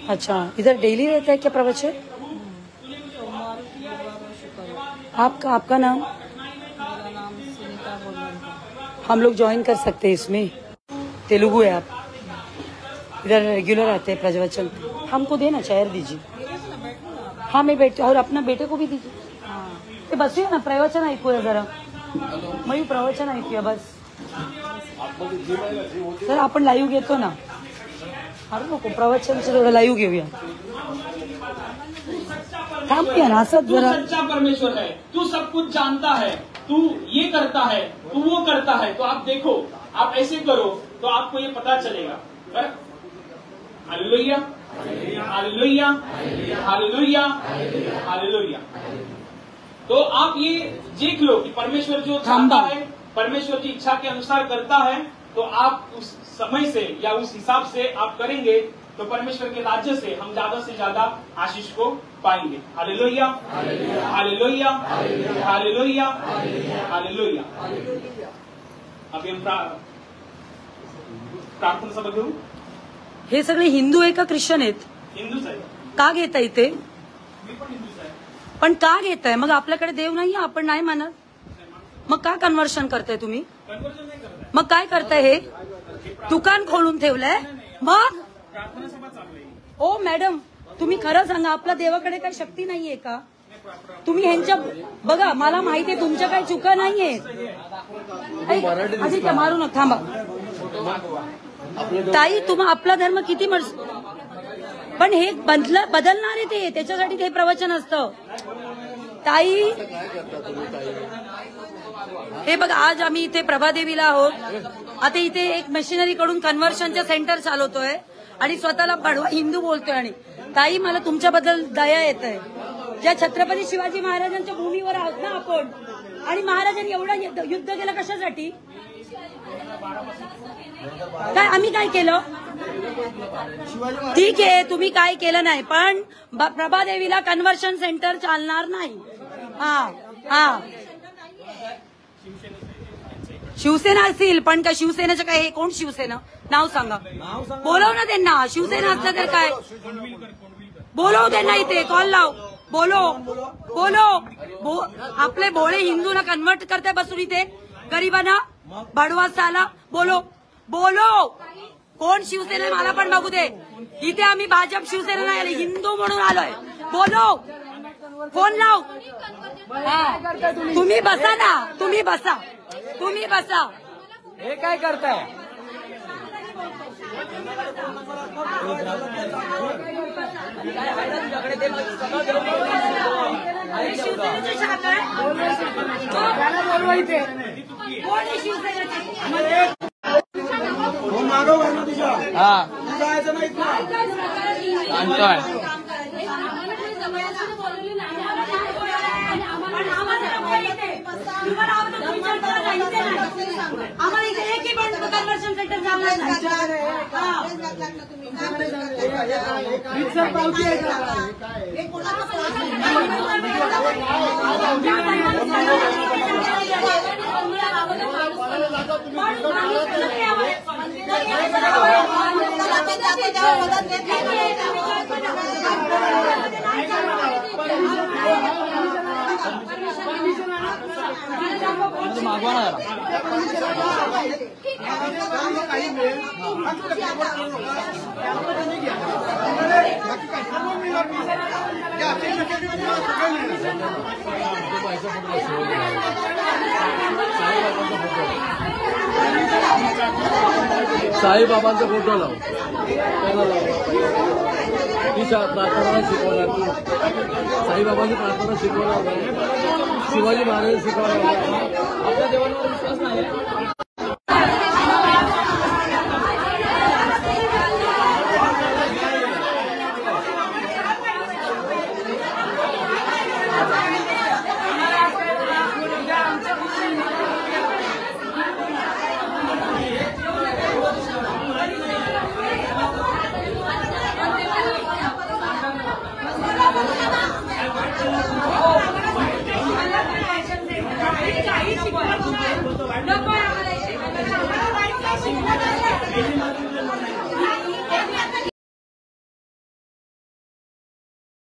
अच्छा, इधर डेली रहता है क्या प्रवचन? आपका नाम? मेरा नाम सुनीता बोलकर। हम लोग ज्वाइन कर सकते हैं इसमें? तेलुगु है आप? इधर रेगुलर आते हैं प्रवचन? हमको देना चेयर दीजिए। हाँ मैं बैठती, और अपना बेटे को भी दीजिए। ते बसूया ना, प्रवचन ऐकूया जरा। मी प्रवचन ऐकूया बस। सर आपण लाईव्ह घेतो ना? अरे नको, प्रवचनचं थोडं लाईव्ह घेऊया। थांबूया ना असं तू जरा। सच्चा परमेश्वर है, तू सब कुछ जानता है, तू ये करता है, तू वो करता है, तो आप देखो, आप ऐसे करो तो आपको ये पता चलेगा। Hallelujah, hallelujah, hallelujah, hallelujah. तो आप ये देख लो कि परमेश्वर जो चाहता है, परमेश्वर की इच्छा के अनुसार करता है, तो आप उस समय से या उस हिसाब से आप करेंगे तो परमेश्वर के राज्य से हम ज्यादा से ज्यादा आशीष को पाएंगे। Hallelujah, hallelujah, hallelujah, hallelujah. अभी हम प्रार्थना सभा घेऊ। हे सगळे हिंदू आहे का ख्रिश्चन आहेत? हिंदूच आहे। का घेता इथे? मी पण हिंदूच आहे। पण का घेताय? मग आपल्याकडे देव नाहीये, आपण नाही मानत, मग का कन्व्हर्शन करताय तुम्ही? कन्वर्जन नाही करताय, मग काय करताय? हे दुकान खोलून ठेवलंय मग? प्रार्थना सभा चालू आहे। ओ मॅडम, तुम्ही खरं सांगा, आपल्या देवाकडे काही शक्ती नाहीये का? तुम्ही ह्यांच्या बघा, मला माहितीये तुमच्या काही चुका नाहीये। आधी मारू नका, थांबा ताई, तुम्हा आपला धर्म किती पण हे बदलणार आहे ते, त्याच्यासाठी ते प्रवचन असतं ताई। हे बघा, आज आम्ही इथे प्रभादेवीला आहोत। आता इथे एक मशिनरी कडून कन्व्हर्शनच्या सेंटर चालवतोय आणि स्वतःला बडवा हिंदू बोलतोय। आणि ताई, मला तुमच्याबद्दल दया येत आहे। ज्या छत्रपती शिवाजी महाराजांच्या भूमीवर आहोत ना आपण, आणि महाराजांनी एवढं युद्ध केलं कशासाठी? काय आम्ही काय केलं? ठीक आहे, तुम्ही काय केलं नाही, पण प्रभादेवीला कन्व्हर्शन सेंटर चालणार नाही। हा शिवसेना असेल, पण का शिवसेनेचं काय? हे कोण शिवसेना? नाव सांगा, बोलव ना त्यांना। शिवसेना असलं तर काय, बोलव त्यांना, इथे कॉल लाव, बोलो आपले भोळे हिंदूला कन्वर्ट करते बसून इथे गरीबांना भाडवा साला। बोलो कोण शिवसेना? मला पण बघू दे। इथे आम्ही भाजप शिवसेना नाही आले, हिंदू म्हणून आलोय। बोलो, फोन लाव। तुम्ही बसा ना, तुम्ही बसा। हे काय करताय? आम्हाला इथे एक पण कन्व्हर्शन सेंटर चालणार नाही। साईबाबांचा फोटो लाव, ती प्रार्थना शिकवणार, साईबाबांची प्रार्थना शिकवणार, शिवाजी महाराज शिकवणार। आपल्या देवांवर विश्वास नाही।